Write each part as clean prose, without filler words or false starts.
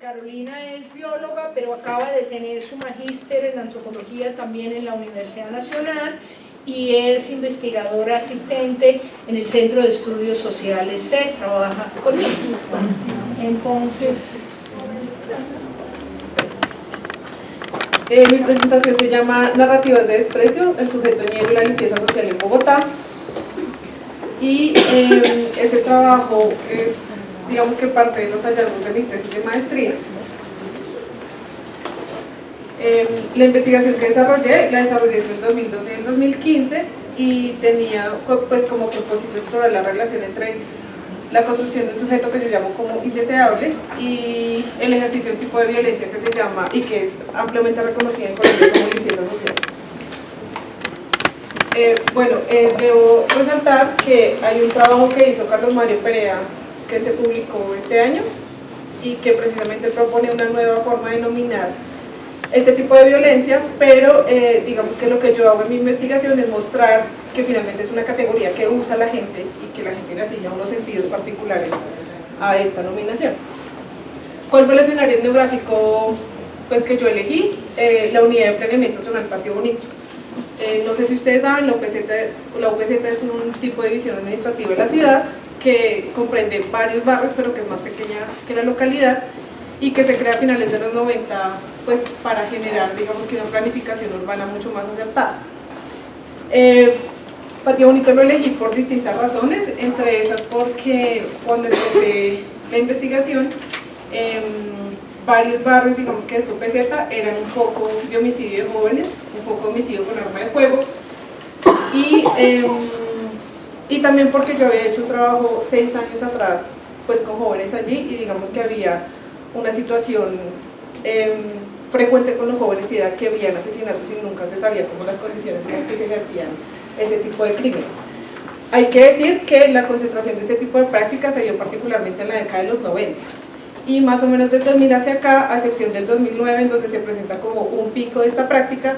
Carolina es bióloga, pero acaba de tener su magíster en antropología también en la Universidad Nacional y es investigadora asistente en el Centro de Estudios Sociales CES, trabaja conmigo. Entonces, mi presentación se llama Narrativas de desprecio, el sujeto ñero y la limpieza social en Bogotá. Y ese trabajo es, digamos que parte de los hallazgos de mi tesis de maestría. La investigación que la desarrollé entre el 2012 y el 2015 y tenía pues como propósito explorar la relación entre la construcción de un sujeto que yo llamo como indeseable y el ejercicio de un tipo de violencia que se llama y que es ampliamente reconocida en Colombia como limpieza social. Debo resaltar que hay un trabajo que hizo Carlos Mario Perea que se publicó este año y que precisamente propone una nueva forma de denominar este tipo de violencia, pero digamos que lo que yo hago en mi investigación es mostrar que finalmente es una categoría que usa la gente y que la gente le asigna unos sentidos particulares a esta nominación. ¿Cuál fue el escenario etnográfico pues, que yo elegí? La unidad de planeamiento zonal Patio Bonito. No sé si ustedes saben, la UPZ es un tipo de división administrativa de la ciudad que comprende varios barrios, pero que es más pequeña que la localidad y que se crea a finales de los 90 pues, para generar, digamos que una planificación urbana mucho más acertada. Patio Bonito lo elegí por distintas razones, entre esas porque cuando empecé la investigación, varios barrios, digamos que de esta UPZ, eran un foco de homicidio de jóvenes, un foco de homicidio con arma de fuego, y también porque yo había hecho un trabajo 6 años atrás pues, con jóvenes allí y digamos que había una situación frecuente con los jóvenes y era que habían asesinatos y nunca se sabía cómo las condiciones en las que se ejercían ese tipo de crímenes. Hay que decir que la concentración de este tipo de prácticas se dio particularmente en la década de los 90 y más o menos desde 2000 hacia acá, a excepción del 2009 en donde se presenta como un pico de esta práctica,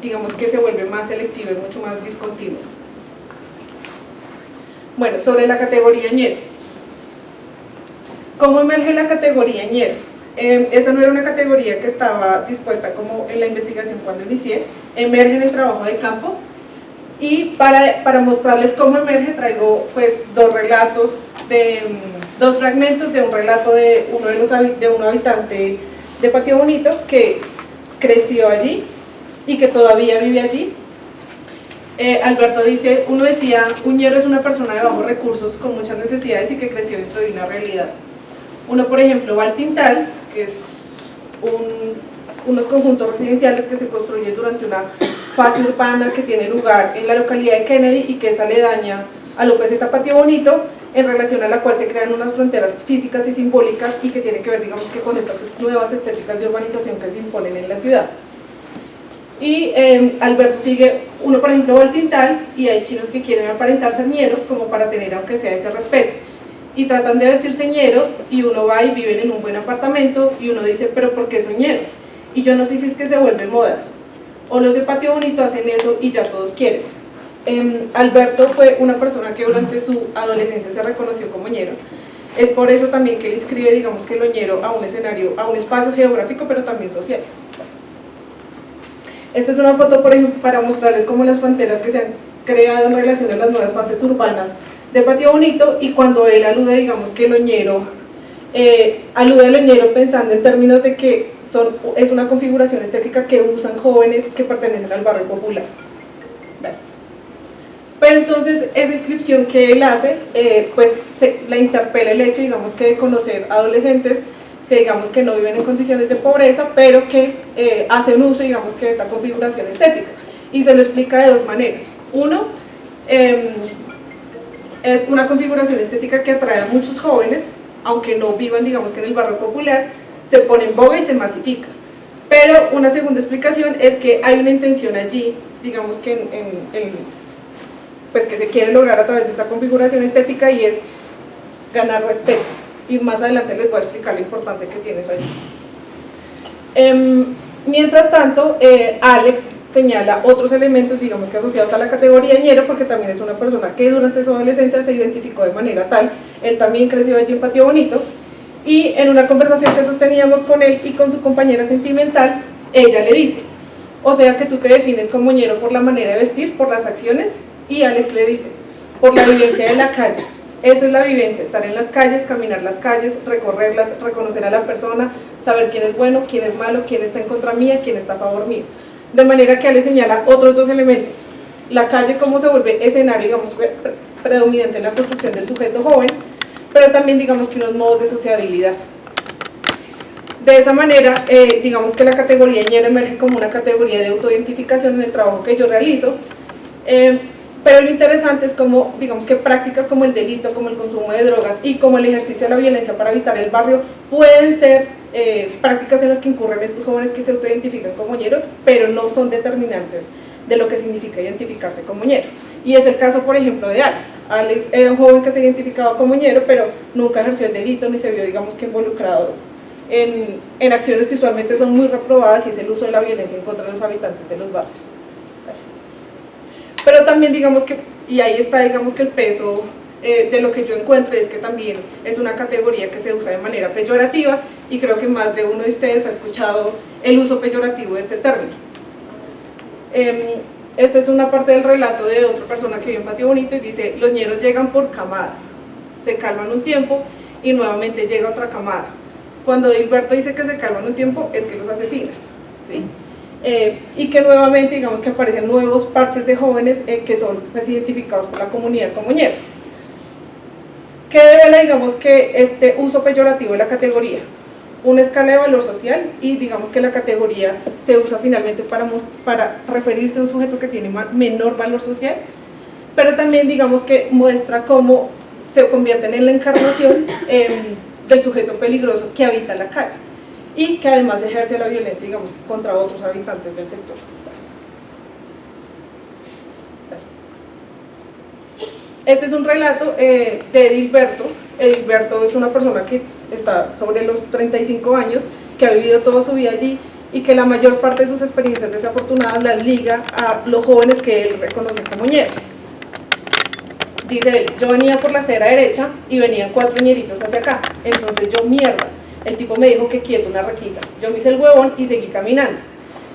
digamos que se vuelve más selectivo y mucho más discontinuo. Bueno, sobre la categoría ñero. ¿Cómo emerge la categoría ñero? Esa no era una categoría que estaba dispuesta como en la investigación cuando inicié, emerge en el trabajo de campo y para mostrarles cómo emerge traigo pues dos fragmentos de un relato de un habitante de Patio Bonito que creció allí y que todavía vive allí. Alberto dice, uno decía, un ñero es una persona de bajos recursos con muchas necesidades y que creció dentro de una realidad. Uno, por ejemplo, va al Tintal, que es unos conjuntos residenciales que se construyen durante una fase urbana que tiene lugar en la localidad de Kennedy y que es aledaña a la UPZ Patio Bonito, en relación a la cual se crean unas fronteras físicas y simbólicas y que tiene que ver, digamos, que con estas nuevas estéticas de urbanización que se imponen en la ciudad. Y Alberto sigue, uno por ejemplo va al Tintal y hay chinos que quieren aparentar ser ñeros como para tener aunque sea ese respeto y tratan de vestirse ñeros y uno va y viven en un buen apartamento y uno dice, pero ¿por qué son ñeros? Y yo no sé si es que se vuelve moda o los de Patio Bonito hacen eso y ya todos quieren. Alberto fue una persona que durante su adolescencia se reconoció como ñero. Es por eso también que él inscribe, digamos, que lo ñero a un escenario, a un espacio geográfico, pero también social. Esta es una foto, por ejemplo, para mostrarles cómo las fronteras que se han creado en relación a las nuevas fases urbanas de Patio Bonito y cuando él alude, digamos, que lo ñero, alude a lo ñero pensando en términos de que es una configuración estética que usan jóvenes que pertenecen al barrio popular. Vale. Pero entonces esa inscripción que él hace, pues la interpela el hecho, digamos, que de conocer adolescentes que digamos que no viven en condiciones de pobreza, pero que hacen uso, digamos, que de esta configuración estética. Y se lo explica de dos maneras. Uno, es una configuración estética que atrae a muchos jóvenes, aunque no vivan, digamos, que en el barrio popular, se pone en boga y se masifica. Pero una segunda explicación es que hay una intención allí, digamos, que pues que se quiere lograr a través de esta configuración estética y es ganar respeto. Y más adelante les voy a explicar la importancia que tiene eso allí. Mientras tanto, Alex señala otros elementos, digamos, que asociados a la categoría ñero, porque también es una persona que durante su adolescencia se identificó de manera tal, él también creció allí en Patio Bonito, Y en una conversación que sosteníamos con él y con su compañera sentimental, ella le dice, o sea que tú te defines como ñero por la manera de vestir, por las acciones, y Alex le dice, por la vivencia de la calle. Esa es la vivencia, estar en las calles, caminar las calles, recorrerlas, reconocer a la persona, saber quién es bueno, quién es malo, quién está en contra mía, quién está a favor mío. De manera que Alex señala otros dos elementos. La calle como se vuelve escenario, digamos, predominante en la construcción del sujeto joven, pero también digamos que unos modos de sociabilidad. De esa manera, digamos que la categoría ñero emerge como una categoría de autoidentificación en el trabajo que yo realizo, pero lo interesante es como, digamos que prácticas como el delito, como el consumo de drogas y como el ejercicio de la violencia para habitar el barrio pueden ser prácticas en las que incurren estos jóvenes que se autoidentifican como ñeros, pero no son determinantes de lo que significa identificarse como ñero. Y es el caso, por ejemplo, de Alex. Alex era un joven que se identificaba como ñero, pero nunca ejerció el delito ni se vio, digamos que involucrado en acciones que usualmente son muy reprobadas, y es el uso de la violencia en contra de los habitantes de los barrios. Pero también digamos que, y ahí está digamos que el peso de lo que yo encuentro, es que también es una categoría que se usa de manera peyorativa, y creo que más de uno de ustedes ha escuchado el uso peyorativo de este término. Esta es una parte del relato de otra persona que vive en Patio Bonito y dice, los ñeros llegan por camadas, se calman un tiempo y nuevamente llega otra camada. Cuando Dilberto dice que se calman un tiempo, es que los asesinan, ¿sí? Y que nuevamente digamos que aparecen nuevos parches de jóvenes que son pues, identificados por la comunidad como ñeros. ¿Qué revela digamos que este uso peyorativo de la categoría? Una escala de valor social, y digamos que la categoría se usa finalmente para referirse a un sujeto que tiene menor valor social, pero también digamos que muestra cómo se convierten en la encarnación del sujeto peligroso que habita la calle y que además ejerce la violencia, digamos, contra otros habitantes del sector. Este es un relato de Edilberto. Edilberto es una persona que está sobre los 35 años, que ha vivido toda su vida allí y que la mayor parte de sus experiencias desafortunadas las liga a los jóvenes que él reconoce como ñeros. Dice él, yo venía por la acera derecha y venían 4 ñeritos hacia acá, entonces yo mierda, el tipo me dijo que quieto, una requisa, yo me hice el huevón y seguí caminando.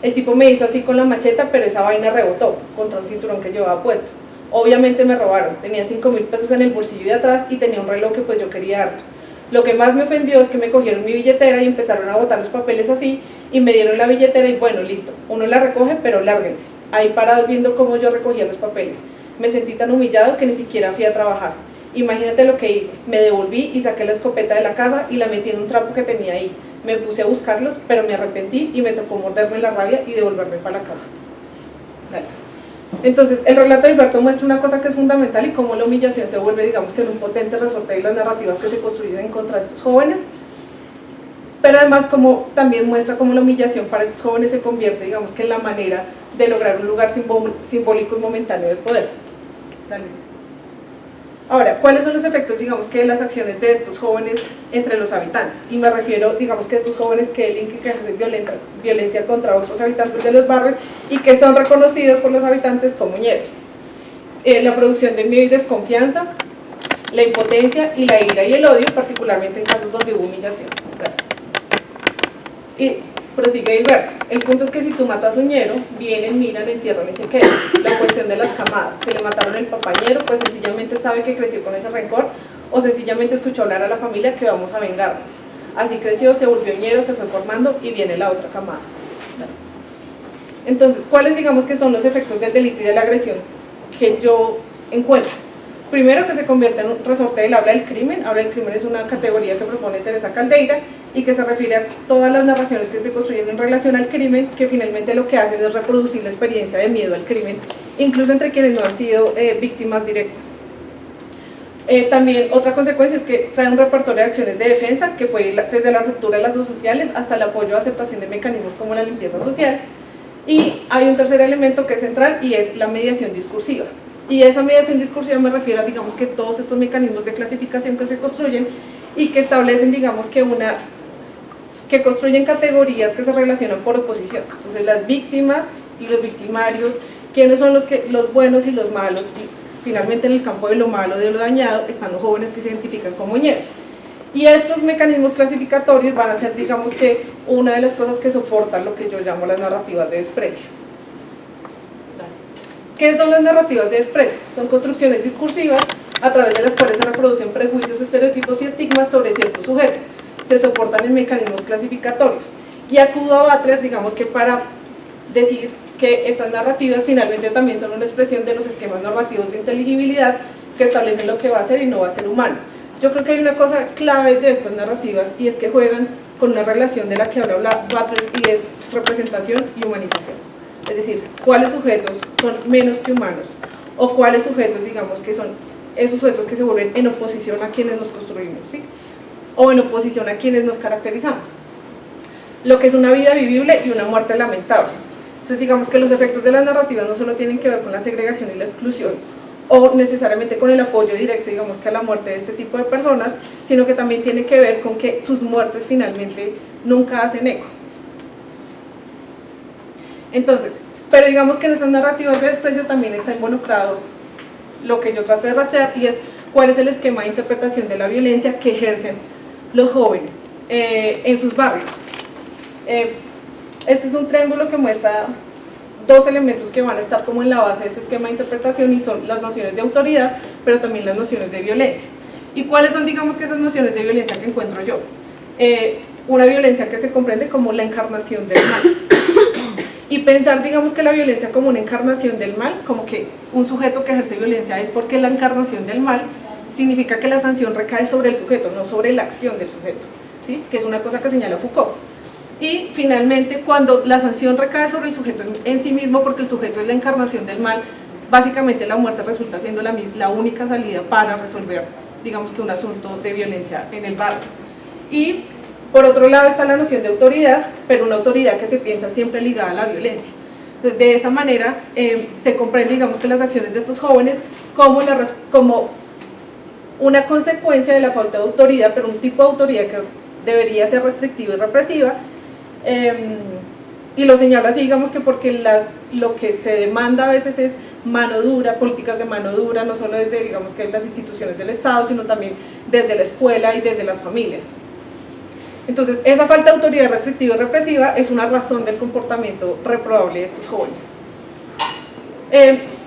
El tipo me hizo así con la macheta, pero esa vaina rebotó contra un cinturón que llevaba puesto. Obviamente me robaron, tenía 5.000 pesos en el bolsillo de atrás y tenía un reloj que pues yo quería harto. Lo que más me ofendió es que me cogieron mi billetera y empezaron a botar los papeles así y me dieron la billetera y bueno, listo, uno la recoge pero lárguense. Ahí parados viendo cómo yo recogía los papeles. Me sentí tan humillado que ni siquiera fui a trabajar. Imagínate lo que hice, me devolví y saqué la escopeta de la casa y la metí en un trapo que tenía ahí. Me puse a buscarlos, pero me arrepentí y me tocó morderme la rabia y devolverme para la casa. Dale. Entonces, el relato de Alberto muestra una cosa que es fundamental y cómo la humillación se vuelve, digamos que en un potente resorte de las narrativas que se construyen en contra de estos jóvenes, pero además como también muestra cómo la humillación para estos jóvenes se convierte, digamos que en la manera de lograr un lugar simbólico y momentáneo de poder. Dale. Ahora, ¿cuáles son los efectos, digamos que de las acciones de estos jóvenes entre los habitantes? Y me refiero, digamos que a estos jóvenes que ejercen violencia contra otros habitantes de los barrios y que son reconocidos por los habitantes como ñeros. La producción de miedo y desconfianza, la impotencia y la ira y el odio, particularmente en casos donde hubo humillación. Y prosigue Hilberto, el punto es que si tú matas a un ñero, vienen, miran, entierran y se quedan. La cuestión de las camadas, que le mataron el papañero, pues sencillamente sabe que creció con ese rencor, o sencillamente escuchó hablar a la familia que vamos a vengarnos. Así creció, se volvió ñero, se fue formando y viene la otra camada. Entonces, ¿cuáles digamos que son los efectos del delito y de la agresión que yo encuentro? Primero, que se convierte en un resorte del habla del crimen. Habla del crimen es una categoría que propone Teresa Caldeira y que se refiere a todas las narraciones que se construyen en relación al crimen, que finalmente lo que hacen es reproducir la experiencia de miedo al crimen, incluso entre quienes no han sido víctimas directas. También otra consecuencia es que trae un repertorio de acciones de defensa que puede ir desde la ruptura de lazos sociales hasta el apoyo a aceptación de mecanismos como la limpieza social. Y hay un tercer elemento que es central y es la mediación discursiva. Y esa mediación discursiva me refiero a, digamos, que todos estos mecanismos de clasificación que se construyen y que establecen, digamos, que construyen categorías que se relacionan por oposición. Entonces, las víctimas y los victimarios, quiénes son los buenos y los malos, y finalmente en el campo de lo malo, de lo dañado, están los jóvenes que se identifican como ñeros. Y estos mecanismos clasificatorios van a ser, digamos que, una de las cosas que soportan lo que yo llamo las narrativas de desprecio. ¿Qué son las narrativas de desprecio? Son construcciones discursivas a través de las cuales se reproducen prejuicios, estereotipos y estigmas sobre ciertos sujetos. Se soportan en mecanismos clasificatorios. Y acudo a Butler, digamos que para decir que estas narrativas finalmente también son una expresión de los esquemas normativos de inteligibilidad que establecen lo que va a ser y no va a ser humano. Yo creo que hay una cosa clave de estas narrativas y es que juegan con una relación de la que habla Butler y es representación y humanización. Es decir, cuáles sujetos son menos que humanos o cuáles sujetos, digamos, que son esos sujetos que se vuelven en oposición a quienes nos construimos, ¿sí? O en oposición a quienes nos caracterizamos. Lo que es una vida vivible y una muerte lamentable. Entonces, digamos que los efectos de las narrativas no solo tienen que ver con la segregación y la exclusión, o necesariamente con el apoyo directo, digamos que a la muerte de este tipo de personas, sino que también tiene que ver con que sus muertes finalmente nunca hacen eco. Entonces, pero digamos que en esas narrativas de desprecio también está involucrado lo que yo trato de rastrear y es cuál es el esquema de interpretación de la violencia que ejercen los jóvenes en sus barrios. Este es un triángulo que muestra dos elementos que van a estar como en la base de ese esquema de interpretación y son las nociones de autoridad, pero también las nociones de violencia. ¿Y cuáles son, digamos, que esas nociones de violencia que encuentro yo? Una violencia que se comprende como la encarnación del mal. Y pensar, digamos, que la violencia como una encarnación del mal, como que un sujeto que ejerce violencia es porque la encarnación del mal significa que la sanción recae sobre el sujeto, no sobre la acción del sujeto, ¿sí? Que es una cosa que señala Foucault. Y finalmente, cuando la sanción recae sobre el sujeto en sí mismo, porque el sujeto es la encarnación del mal, básicamente la muerte resulta siendo la única salida para resolver, digamos, que un asunto de violencia en el barrio. Y por otro lado está la noción de autoridad, pero una autoridad que se piensa siempre ligada a la violencia. Entonces, de esa manera se comprende, digamos, que las acciones de estos jóvenes como una consecuencia de la falta de autoridad, pero un tipo de autoridad que debería ser restrictiva y represiva, y lo señalo así, digamos, que porque lo que se demanda a veces es mano dura, políticas de mano dura, no solo desde, digamos, que las instituciones del Estado, sino también desde la escuela y desde las familias. Entonces, esa falta de autoridad restrictiva y represiva es una razón del comportamiento reprobable de estos jóvenes.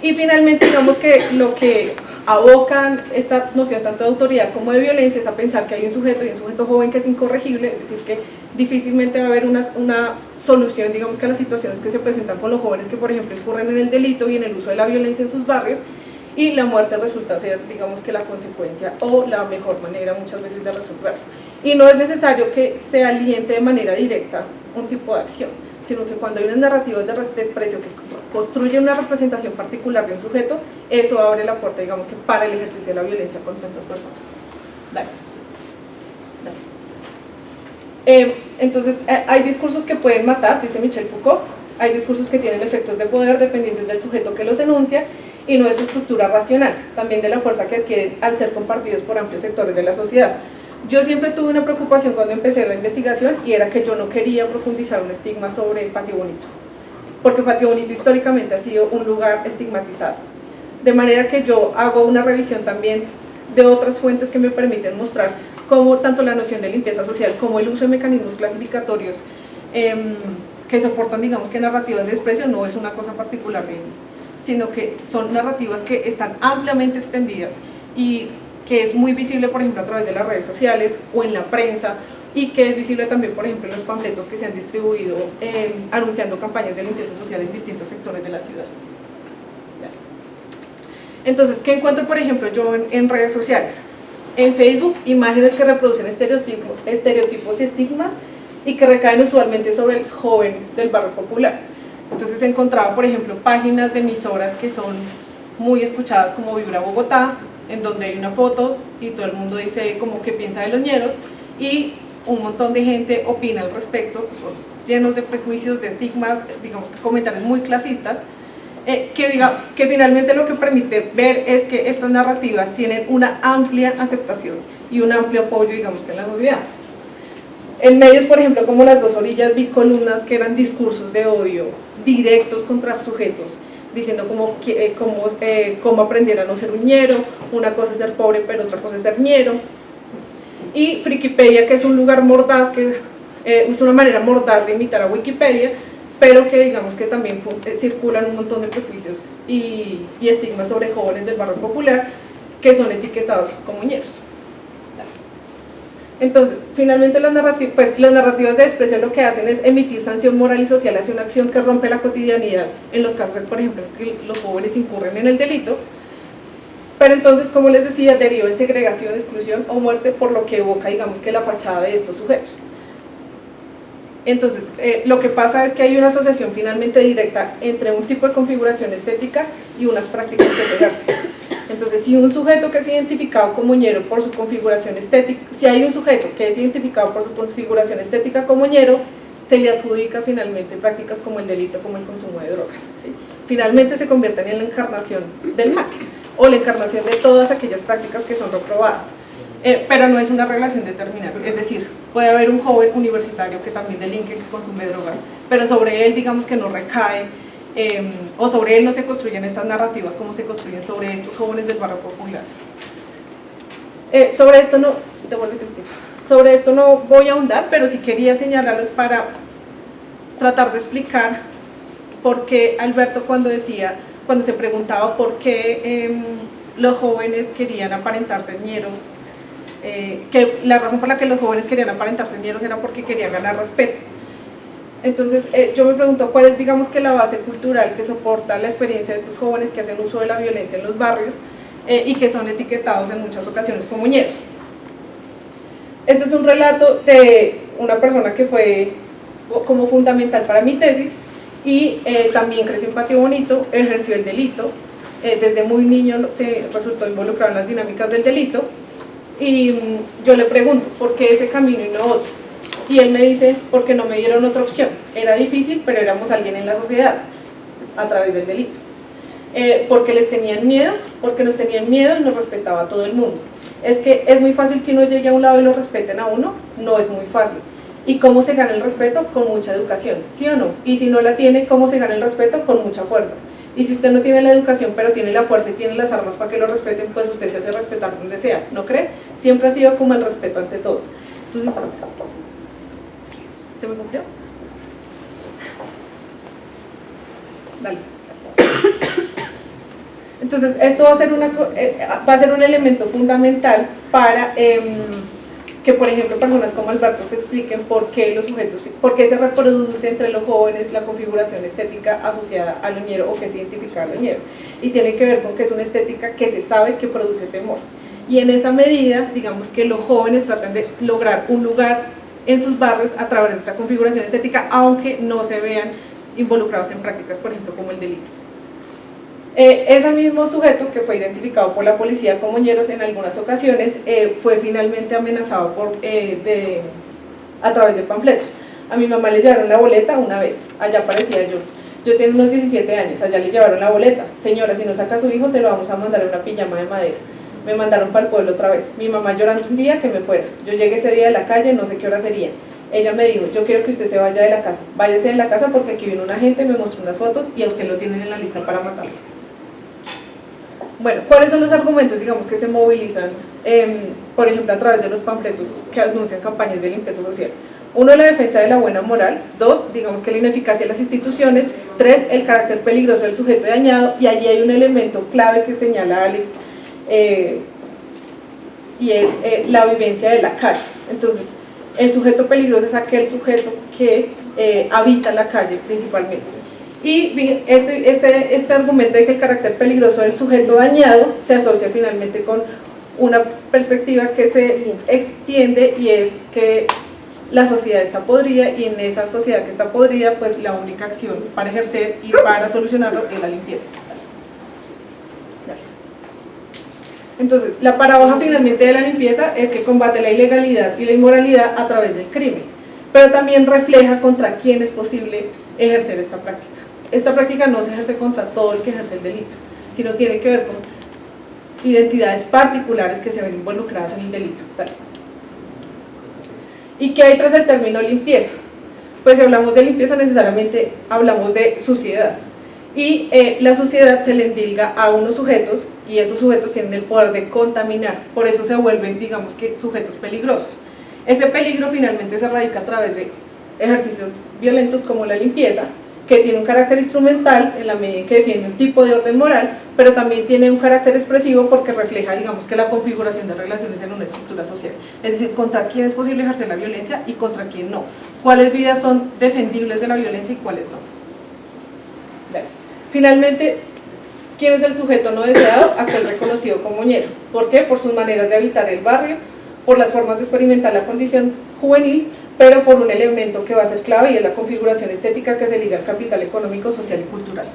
Y finalmente, digamos que lo que abocan esta noción tanto de autoridad como de violencia es a pensar que hay un sujeto joven que es incorregible, es decir, que difícilmente va a haber una solución, digamos, que a las situaciones que se presentan con los jóvenes que, por ejemplo, incurren en el delito y en el uso de la violencia en sus barrios, y la muerte resulta ser, digamos, que la consecuencia o la mejor manera muchas veces de resolverlo. Y no es necesario que se aliente de manera directa un tipo de acción, sino que cuando hay unas narrativas de desprecio que construyen una representación particular de un sujeto, eso abre la puerta, digamos, que para el ejercicio de la violencia contra estas personas. Dale. Entonces, hay discursos que pueden matar, dice Michel Foucault, hay discursos que tienen efectos de poder dependientes del sujeto que los enuncia y no de su estructura racional, también de la fuerza que adquieren al ser compartidos por amplios sectores de la sociedad. Yo siempre tuve una preocupación cuando empecé la investigación y era que yo no quería profundizar un estigma sobre Patio Bonito, porque Patio Bonito históricamente ha sido un lugar estigmatizado. De manera que yo hago una revisión también de otras fuentes que me permiten mostrar cómo tanto la noción de limpieza social como el uso de mecanismos clasificatorios que soportan, digamos, que narrativas de desprecio no es una cosa particular de ella, sino que son narrativas que están ampliamente extendidas y que es muy visible, por ejemplo, a través de las redes sociales o en la prensa, y que es visible también, por ejemplo, en los panfletos que se han distribuido anunciando campañas de limpieza social en distintos sectores de la ciudad. Entonces, ¿qué encuentro, por ejemplo, yo en redes sociales? En Facebook, imágenes que reproducen estereotipos y estigmas y que recaen usualmente sobre el joven del barrio popular. Entonces encontraba, por ejemplo, páginas de emisoras que son muy escuchadas como Vibra Bogotá, en donde hay una foto y todo el mundo dice como qué piensa de los ñeros y un montón de gente opina al respecto, son llenos de prejuicios, de estigmas, digamos que comentarios muy clasistas, que finalmente lo que permite ver es que estas narrativas tienen una amplia aceptación y un amplio apoyo, digamos, que en la sociedad. En medios, por ejemplo, como Las Dos Orillas, vi columnas que eran discursos de odio directos contra sujetos, diciendo cómo aprender a no ser un ñero, una cosa es ser pobre pero otra cosa es ser ñero. y Frikipedia, que es un lugar mordaz, que es una manera mordaz de imitar a Wikipedia, pero que digamos que también circulan un montón de prejuicios y estigmas sobre jóvenes del barrio popular que son etiquetados como ñeros. Entonces, finalmente las narrativas de desprecio lo que hacen es emitir sanción moral y social hacia una acción que rompe la cotidianidad, en los casos, por ejemplo, que los jóvenes incurren en el delito, pero entonces, como les decía, deriva en segregación, exclusión o muerte, por lo que evoca, digamos, que la fachada de estos sujetos. Entonces, lo que pasa es que hay una asociación finalmente directa entre un tipo de configuración estética y unas prácticas que se ejercen. Entonces, si un sujeto que es identificado como ñero por su configuración estética, si hay un sujeto que es identificado por su configuración estética como ñero, se le adjudica finalmente prácticas como el delito, como el consumo de drogas, ¿sí? Finalmente se convierten en la encarnación del mal, o la encarnación de todas aquellas prácticas que son reprobadas. Pero no es una relación determinada, es decir, puede haber un joven universitario que también delinque, que consume drogas, pero sobre él digamos que no recae, o sobre él no se construyen estas narrativas como se construyen sobre estos jóvenes del barrio popular. Sobre esto no voy a ahondar, pero sí quería señalarlos para tratar de explicar por qué Alberto cuando se preguntaba por qué los jóvenes querían aparentarse ñeros, que la razón por la que los jóvenes querían aparentarse ñeros era porque querían ganar respeto. Entonces yo me pregunto cuál es, digamos, que la base cultural que soporta la experiencia de estos jóvenes que hacen uso de la violencia en los barrios y que son etiquetados en muchas ocasiones como ñeros. Este es un relato de una persona que fue como fundamental para mi tesis y también creció en Patio Bonito, ejerció el delito, desde muy niño se resultó involucrado en las dinámicas del delito. Y yo le pregunto, ¿por qué ese camino y no otro? Y él me dice, porque no me dieron otra opción. Era difícil, pero éramos alguien en la sociedad, a través del delito. Porque les tenían miedo, porque nos tenían miedo y nos respetaba a todo el mundo. Es que es muy fácil que uno llegue a un lado y lo respeten a uno, no es muy fácil. ¿Y cómo se gana el respeto? Con mucha educación, ¿sí o no? Y si no la tiene, ¿cómo se gana el respeto? Con mucha fuerza. Y si usted no tiene la educación, pero tiene la fuerza y tiene las armas para que lo respeten, pues usted se hace respetar donde sea, ¿no cree? Siempre ha sido como el respeto ante todo. Entonces, ¿se me cumplió? Dale. Entonces, esto va a ser un elemento fundamental para que, por ejemplo, personas como Alberto se expliquen por qué se reproduce entre los jóvenes la configuración estética asociada al ñero o que se identifica al ñero. Y tiene que ver con que es una estética que se sabe que produce temor. Y en esa medida, digamos que los jóvenes tratan de lograr un lugar en sus barrios a través de esta configuración estética, aunque no se vean involucrados en prácticas, por ejemplo, como el delito. Ese mismo sujeto que fue identificado por la policía como ñeros en algunas ocasiones fue finalmente amenazado a través de panfletos. A mi mamá le llevaron la boleta una vez, allá aparecía yo tenía unos 17 años, allá le llevaron la boleta: señora, si no saca a su hijo se lo vamos a mandar en una pijama de madera. Me mandaron para el pueblo otra vez, mi mamá llorando un día que me fuera. Yo llegué ese día de la calle, no sé qué hora sería. Ella me dijo, yo quiero que usted se vaya de la casa, váyase de la casa porque aquí viene una gente, me mostró unas fotos y a usted lo tienen en la lista para matarlo. Bueno, ¿cuáles son los argumentos, digamos, que se movilizan, por ejemplo, a través de los panfletos que anuncian campañas de limpieza social? 1, la defensa de la buena moral. 2, digamos que la ineficacia de las instituciones. 3, el carácter peligroso del sujeto dañado, y allí hay un elemento clave que señala Alex, y es la vivencia de la calle. Entonces, el sujeto peligroso es aquel sujeto que habita la calle principalmente. Y este argumento de que el carácter peligroso del sujeto dañado se asocia finalmente con una perspectiva que se extiende, y es que la sociedad está podrida, y en esa sociedad que está podrida, pues la única acción para ejercer y para solucionarlo es la limpieza. Entonces, la paradoja finalmente de la limpieza es que combate la ilegalidad y la inmoralidad a través del crimen, pero también refleja contra quién es posible ejercer esta práctica. Esta práctica no se ejerce contra todo el que ejerce el delito, sino tiene que ver con identidades particulares que se ven involucradas en el delito. Tal. ¿Y qué hay tras el término limpieza? Pues si hablamos de limpieza necesariamente hablamos de suciedad. y la suciedad se le endilga a unos sujetos y esos sujetos tienen el poder de contaminar, por eso se vuelven, digamos que, sujetos peligrosos. Ese peligro finalmente se radica a través de ejercicios violentos como la limpieza, que tiene un carácter instrumental en la medida en que defiende un tipo de orden moral, pero también tiene un carácter expresivo porque refleja, digamos, que la configuración de relaciones en una estructura social. Es decir, contra quién es posible ejercer la violencia y contra quién no. Cuáles vidas son defendibles de la violencia y cuáles no. Dale. Finalmente, ¿quién es el sujeto no deseado? Aquel reconocido como ñero. ¿Por qué? Por sus maneras de habitar el barrio, por las formas de experimentar la condición juvenil, pero por un elemento que va a ser clave y es la configuración estética que se liga al capital económico, social y cultural.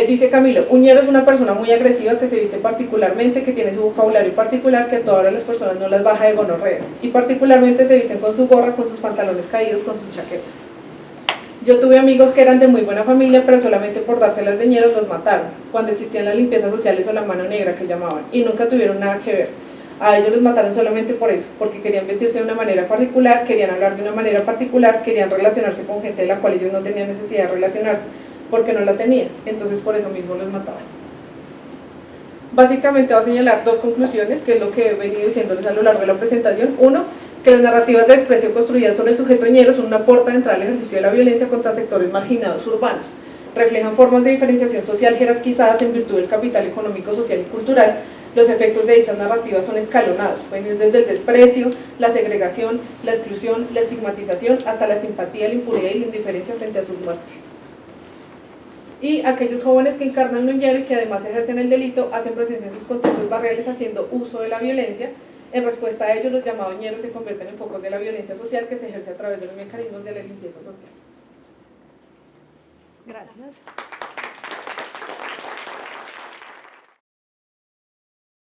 Dice Camilo, un ñero es una persona muy agresiva que se viste particularmente, que tiene su vocabulario particular, que a todas las personas no las baja de gonorreas, y particularmente se visten con su gorra, con sus pantalones caídos, con sus chaquetas. Yo tuve amigos que eran de muy buena familia, pero solamente por dárselas de ñeros los mataron, cuando existían las limpiezas sociales o la mano negra que llamaban, y nunca tuvieron nada que ver. A ellos los mataron solamente por eso, porque querían vestirse de una manera particular, querían hablar de una manera particular, querían relacionarse con gente de la cual ellos no tenían necesidad de relacionarse, porque no la tenían, entonces por eso mismo los mataban. Básicamente va a señalar dos conclusiones, que es lo que he venido diciéndoles a lo largo de la presentación. Uno, que las narrativas de desprecio construidas sobre el sujeto ñero son una puerta de entrada al ejercicio de la violencia contra sectores marginados urbanos. Reflejan formas de diferenciación social jerarquizadas en virtud del capital económico, social y cultural. Los efectos de dichas narrativas son escalonados, pueden ir desde el desprecio, la segregación, la exclusión, la estigmatización, hasta la simpatía, la impunidad y la indiferencia frente a sus muertes. Y aquellos jóvenes que encarnan lo ñero y que además ejercen el delito, hacen presencia en sus contextos barriales haciendo uso de la violencia. En respuesta a ellos, los llamados ñeros se convierten en focos de la violencia social que se ejerce a través de los mecanismos de la limpieza social. Gracias.